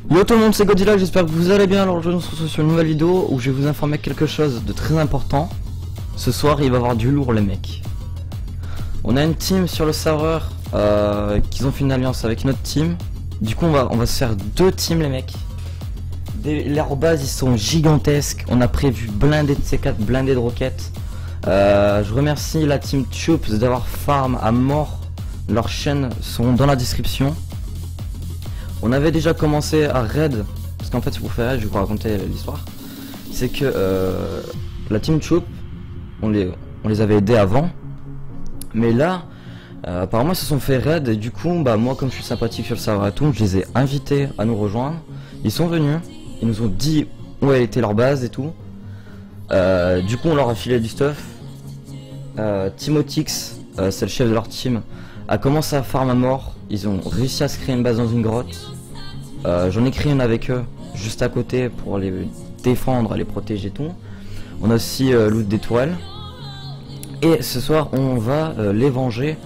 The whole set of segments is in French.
Yo tout le monde, c'est Godzilla, j'espère que vous allez bien. Alors aujourd'hui on se retrouve sur une nouvelle vidéo où je vais vous informer quelque chose de très important. Ce soir il va y avoir du lourd les mecs. On a une team sur le serveur qui ont fait une alliance avec notre team. Du coup on va se faire deux teams les mecs. Leurs bases ils sont gigantesques. On a prévu blindé de C4, blindé de roquettes. Je remercie la team Troops d'avoir farm à mort. Leurs chaînes sont dans la description. On avait déjà commencé à raid, parce qu'en fait pour faire raid, je vais vous raconter l'histoire. C'est que la team Troop, on les avait aidés avant. Mais là, apparemment ils se sont fait raid et du coup, bah moi comme je suis sympathique sur le serveur et tout, je les ai invités à nous rejoindre. Ils sont venus, ils nous ont dit où elle était leur base et tout. Du coup on leur a filé du stuff. Timotix, c'est le chef de leur team, a commencé à farm à mort. Ils ont réussi à se créer une base dans une grotte. J'en ai créé une avec eux juste à côté pour les défendre, les protéger et tout. On a aussi loot des tourelles. Et ce soir on va les venger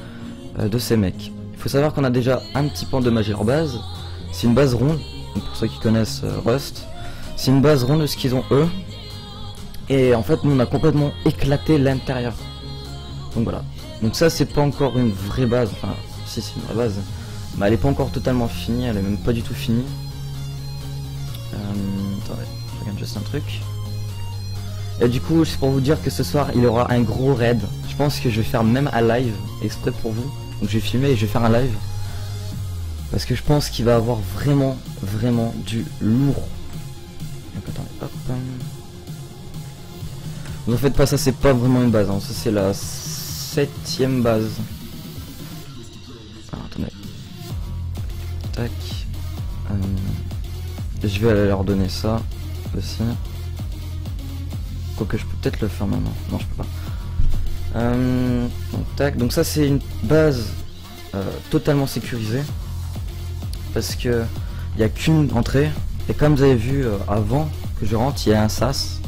de ces mecs. Il faut savoir qu'on a déjà un petit peu endommagé leur base. C'est une base ronde, pour ceux qui connaissent Rust. C'est une base ronde de ce qu'ils ont eux. Et en fait nous on a complètement éclaté l'intérieur. Donc voilà. Donc ça c'est pas encore une vraie base. Enfin si c'est une vraie base. Mais elle est pas encore totalement finie, elle est même pas du tout finie. Attendez, je regarde juste un truc. Et du coup, c'est pour vous dire que ce soir, il y aura un gros raid. Je pense que je vais faire même un live exprès pour vous. Donc je vais filmer et je vais faire un live. Parce que je pense qu'il va avoir vraiment du lourd. Donc attendez, hop. Vous en faites pas, ça c'est pas vraiment une base. Hein. Ça c'est la 7ème base. Alors, attendez. Tac. Je vais leur donner ça aussi. Quoique je peux peut-être le faire maintenant. Non, je peux pas. Donc, tac. Donc ça c'est une base totalement sécurisée. Parce que il n'y a qu'une entrée. Et comme vous avez vu avant que je rentre, il y a un sas.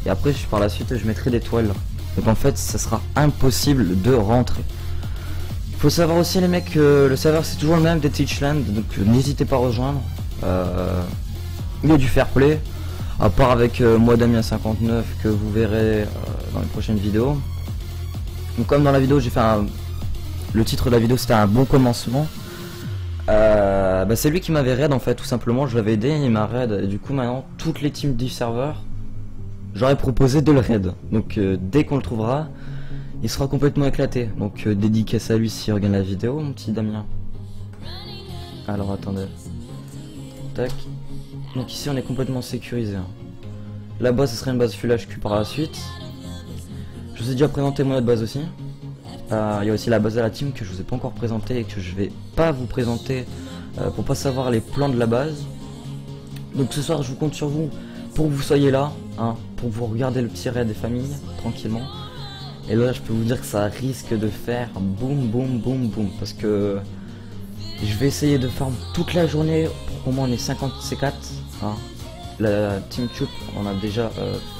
Et après par la suite je mettrai des toiles. Donc en fait ça sera impossible de rentrer. Faut savoir aussi les mecs que le serveur c'est toujours le même des Teachland, donc n'hésitez pas à rejoindre. Il y a du fair play, à part avec moi Damien59 que vous verrez dans les prochaines vidéos. Donc comme dans la vidéo j'ai fait le titre de la vidéo c'était un bon commencement. Bah, c'est lui qui m'avait raid en fait tout simplement, je l'avais aidé, il m'a raid et du coup maintenant toutes les teams du serveur j'aurais proposé de le raid. Donc dès qu'on le trouvera il sera complètement éclaté. Donc dédicace à lui s'il regarde la vidéo, mon petit Damien. Alors attendez. Tac. Donc ici on est complètement sécurisé. Hein. Là-bas ce serait une base full HQ par la suite. Je vous ai déjà présenté mon autre base aussi. Il y a aussi la base de la team que je vous ai pas encore présenté et que je vais pas vous présenter pour pas savoir les plans de la base. Donc ce soir je vous compte sur vous pour que vous soyez là, hein, pour vous regarder le petit raid des familles tranquillement. Et là je peux vous dire que ça risque de faire boum boum boum boum. Parce que je vais essayer de farm toute la journée pour qu'au moins on ait 50 C4 hein. La team Troop on a déjà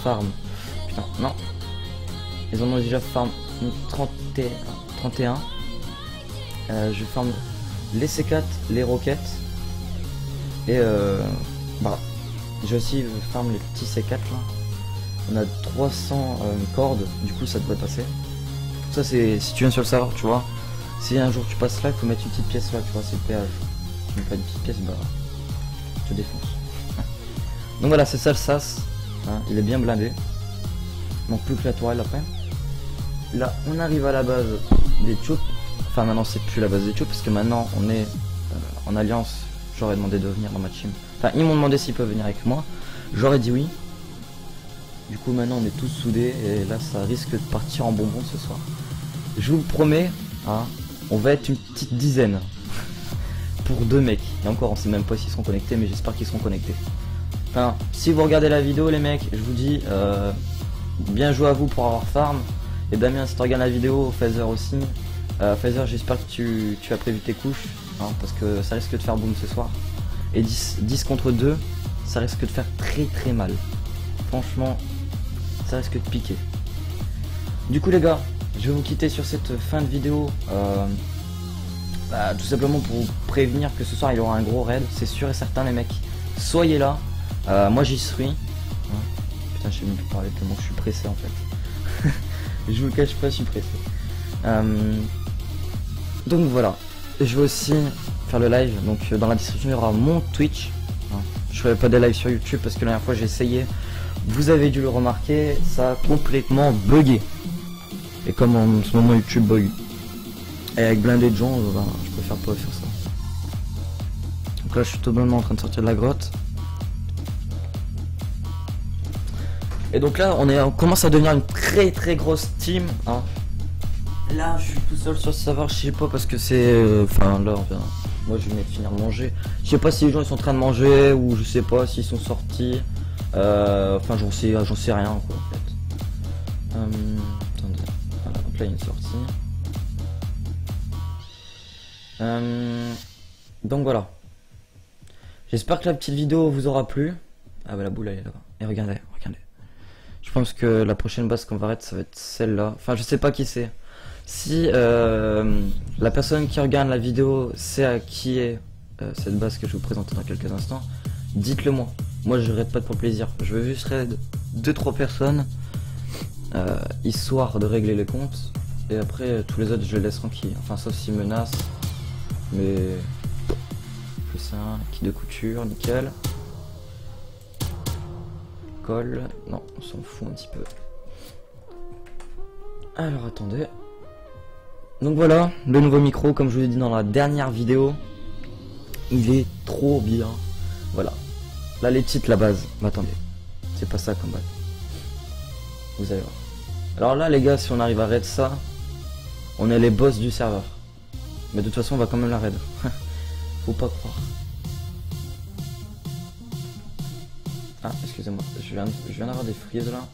farm. Putain non. Ils en ont déjà farm 31. Je farm les C4, les roquettes. Et bah j'ai aussi farm les petits C4 là. On a 300 cordes, du coup ça devrait passer. Ça c'est si tu viens sur le serveur, tu vois. Si un jour tu passes là, il faut mettre une petite pièce là, tu vois, c'est le péage. Tu mets pas une petite pièce, bah je te défonce. Donc voilà, c'est ça le sas. Hein, il est bien blindé. Il manque plus que la tourelle après. Là, on arrive à la base des Troops. Enfin maintenant c'est plus la base des Troops parce que maintenant on est en alliance. J'aurais demandé de venir dans ma team. Enfin ils m'ont demandé s'ils peuvent venir avec moi. J'aurais dit oui. Du coup maintenant on est tous soudés et là ça risque de partir en bonbon ce soir. Je vous le promets, hein, on va être une petite dizaine pour deux mecs. Et encore on sait même pas s'ils seront connectés mais j'espère qu'ils seront connectés. Enfin si vous regardez la vidéo les mecs, je vous dis bien joué à vous pour avoir farm. Et Damien si tu regardes la vidéo, Phaser aussi. Phaser j'espère que tu as prévu tes couches hein, parce que ça risque de faire boom ce soir. Et 10 contre 2 ça risque de faire très mal. Franchement ça risque de piquer. Du coup les gars, je vais vous quitter sur cette fin de vidéo Bah, tout simplement pour vous prévenir que ce soir il y aura un gros raid, c'est sûr et certain les mecs. Soyez là, moi j'y suis. Ouais. Putain, je sais même plus parler tellement je suis pressé en fait. Je vous le cache pas, je suis pressé. Donc voilà, je vais aussi faire le live, donc dans la description il y aura mon Twitch. Je ferai pas des lives sur YouTube parce que la dernière fois j'ai essayé, vous avez dû le remarquer, ça a complètement bugué. Et comme en ce moment YouTube bug, et avec blindé de gens, ben, je préfère pas faire ça. Donc là je suis totalement en train de sortir de la grotte. Et donc là on commence à devenir une très grosse team. Hein. Là je suis tout seul sur ce serveur, je sais pas parce que c'est... Enfin là moi je venais de finir de manger. Je sais pas si les gens ils sont en train de manger ou je sais pas s'ils sont sortis. Enfin j'en sais rien quoi en fait. Attendez. Voilà, donc là il y a une sortie. Donc voilà. J'espère que la petite vidéo vous aura plu. Ah bah la boule elle est là-bas. Et regardez. Je pense que la prochaine base qu'on va arrêter ça va être celle-là. Enfin je sais pas qui c'est. Si la personne qui regarde la vidéo sait à qui est cette base que je vais vous présenter dans quelques instants, dites-le moi. Moi je raid pas pour plaisir. Je veux juste raid 2-3 personnes histoire de régler les comptes. Et après tous les autres je les laisse tranquilles. Enfin sauf s'ils menacent. Mais plus ça, kit de couture, nickel. Colle. Non, on s'en fout un petit peu. Alors attendez. Donc voilà, le nouveau micro, comme je vous ai dit dans la dernière vidéo, il est trop bien. Voilà. Là les petites, la base. Mais attendez, c'est pas ça comme base. Vous allez voir. Alors là les gars, si on arrive à raid ça, on est les boss du serveur. Mais de toute façon on va quand même la raid. Faut pas croire. Ah excusez-moi, je viens d'avoir des frises là.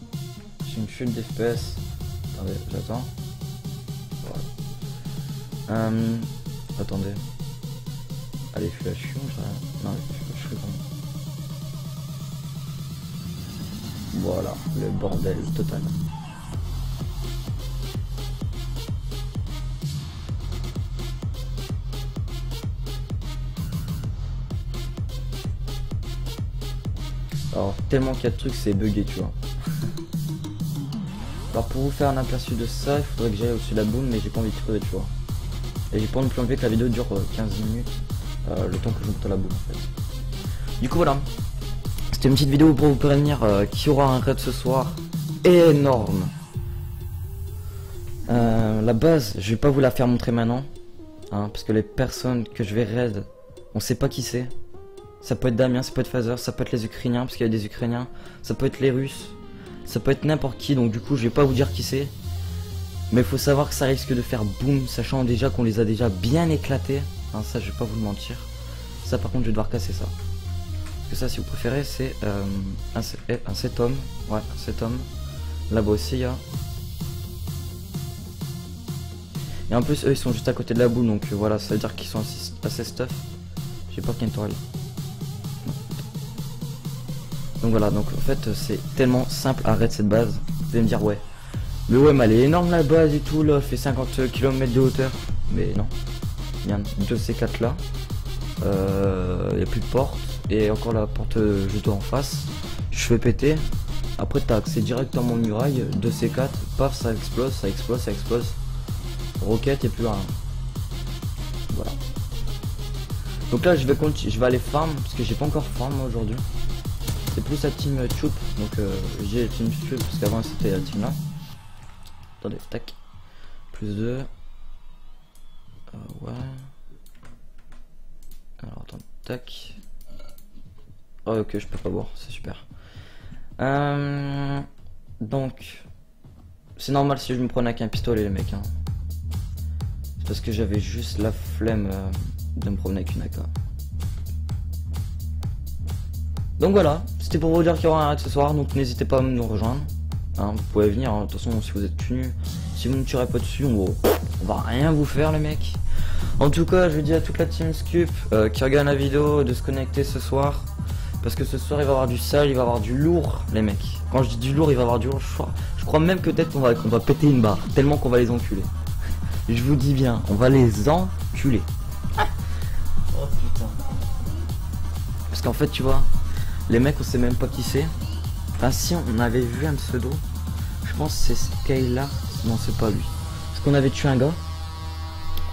J'ai une chute d'FPS. Attendez, j'attends. Voilà. Attendez. Allez, flashion, non, je fais comme... Voilà, le bordel total. Alors, tellement qu'il y a de trucs, c'est bugué, tu vois. Alors, pour vous faire un aperçu de ça, il faudrait que j'aille au-dessus de la boule, mais j'ai pas envie de crever, tu vois. Et j'ai pas envie de enlever que la vidéo dure 15 minutes, le temps que je monte à la boule, en fait. Du coup, voilà. C'était une petite vidéo pour vous prévenir qu'il y aura un raid ce soir. Énorme. La base, je vais pas vous la faire montrer maintenant. Hein, parce que les personnes que je vais raid, on sait pas qui c'est. Ça peut être Damien, ça peut être Phaser, ça peut être les Ukrainiens, parce qu'il y a des Ukrainiens. Ça peut être les Russes. Ça peut être n'importe qui, donc du coup je vais pas vous dire qui c'est. Mais il faut savoir que ça risque de faire boum, sachant déjà qu'on les a déjà bien éclatés. Hein, ça je vais pas vous le mentir. Ça par contre je vais devoir casser ça. Parce que ça si vous préférez c'est un 7 hommes. Ouais, un 7 hommes. Là-bas aussi il y a. Et en plus eux ils sont juste à côté de la boule, donc voilà, ça veut dire qu'ils sont assez stuff. J'ai pas Kentorel. Donc voilà, donc en fait c'est tellement simple à raid cette base. Vous allez me dire ouais. Mais ouais mais elle est énorme la base et tout là, elle fait 50 km de hauteur. Mais non. Il y a deux C4 là. Il n'y a plus de porte. Et encore la porte juste en face. Je fais péter. Après t'as accès directement aux murailles. 2 C4. Paf, ça explose, ça explose, ça explose. Roquette et plus rien. Voilà. Donc là je vais aller farm. Parce que j'ai pas encore farm moi aujourd'hui. C'est plus la team Choop, donc j'ai la team Choop parce qu'avant c'était la team là. Attendez, tac. Plus 2. Ouais. Alors attends, tac. Oh ok, je peux pas boire, c'est super. Donc, c'est normal si je me prenais avec un pistolet les mecs. Hein. C'est parce que j'avais juste la flemme de me promener avec une AK. Donc voilà, c'était pour vous dire qu'il y aura un raid ce soir, donc n'hésitez pas à nous rejoindre. Hein, vous pouvez venir, hein. De toute façon si vous êtes tenu, si vous ne tirez pas dessus, on va rien vous faire les mecs. En tout cas, je dis à toute la team Scoop qui regarde la vidéo de se connecter ce soir. Parce que ce soir il va y avoir du sale, il va y avoir du lourd les mecs. Quand je dis du lourd, il va y avoir du lourd, je crois même que peut-être qu'on va péter une barre, tellement qu'on va les enculer. Je vous dis bien, on va les enculer. Oh putain. Parce qu'en fait, tu vois, les mecs, on sait même pas qui c'est. Enfin, si on avait vu un pseudo, je pense que c'est Skylar. Non, c'est pas lui. Parce qu'on avait tué un gars.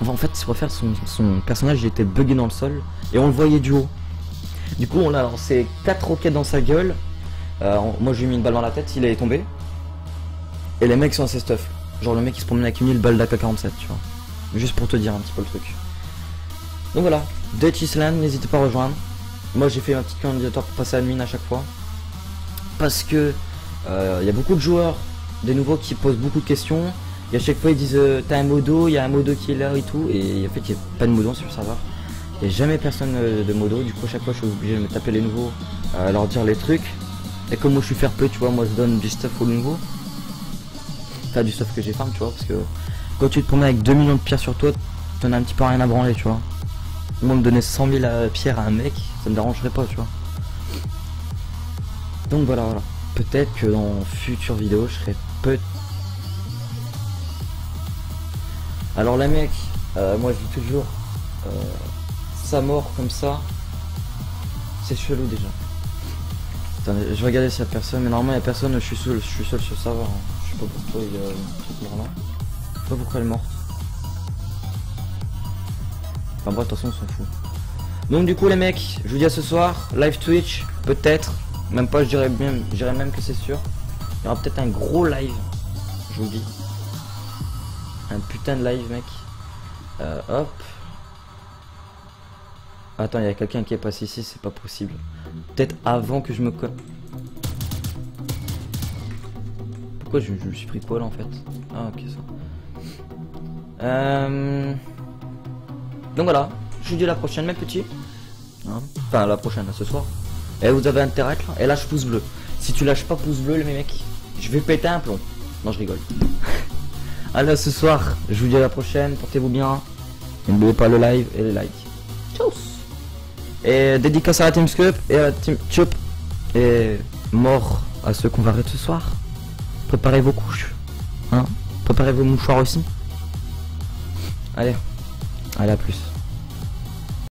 Enfin, en fait, c'est pour faire son personnage, il était bugué dans le sol et on le voyait du haut. Du coup, on a lancé 4 roquettes dans sa gueule. Moi, je lui ai mis une balle dans la tête, il est tombé. Et les mecs sont assez stuff. Genre, le mec il se promène avec une balle d'AK-47, tu vois. Juste pour te dire un petit peu le truc. Donc voilà, Dutch Island, n'hésitez pas à rejoindre. Moi, j'ai fait ma petite candidature pour passer admin à chaque fois. Parce que y a beaucoup de joueurs, des nouveaux qui posent beaucoup de questions. Et à chaque fois, ils disent t'as un modo, il y a un modo qui est là et tout. Et en fait, il n'y a pas de modo sur le serveur. Il n'y a jamais personne de modo. Du coup, à chaque fois, je suis obligé de me taper les nouveaux, leur dire les trucs. Et comme moi, je suis fair play, tu vois, moi, je donne du stuff aux nouveaux. Enfin, du stuff que j'ai farm, tu vois. Parce que quand tu te promènes avec 2 millions de pierres sur toi, t'en as un petit peu rien à branler, tu vois. Moi, me donner 100 000 pierres à un mec, ça me dérangerait pas, tu vois. Donc voilà. Peut-être que dans future vidéo, je serai Alors les mecs, moi je dis toujours, sa mort comme ça, c'est chelou déjà. Attendez, je vais regarder s'il y a personne, mais normalement il y a personne, je suis seul sur le serveur. Hein. Je sais pas pourquoi il y a une petite mort là. Je sais pas pourquoi elle est morte. Enfin bref, de toute façon on s'en fout. Donc du coup les mecs, je vous dis à ce soir, live Twitch, peut-être, même pas, je dirais même que c'est sûr. Il y aura peut-être un gros live, je vous le dis. Un putain de live mec. Hop. Attends, il y a quelqu'un qui est passé ici, c'est pas possible. Peut-être avant que je me colle. Pourquoi je me suis pris quoi là en fait? Ah ok ça. Donc voilà, je vous dis à la prochaine mes petits. Hein, enfin la prochaine, ce soir. Et vous avez intérêt à être là. Et lâche pouce bleu. Si tu lâches pas pouce bleu les mecs, je vais péter un plomb. Non je rigole. Allez ce soir, je vous dis à la prochaine, portez-vous bien. N'oubliez pas le live et les likes. Ciao. Et dédicace à la Team Scoop et à la Team Chup. Et mort à ceux qu'on va arrêter ce soir. Préparez vos couches. Hein, préparez vos mouchoirs aussi. Allez, à plus.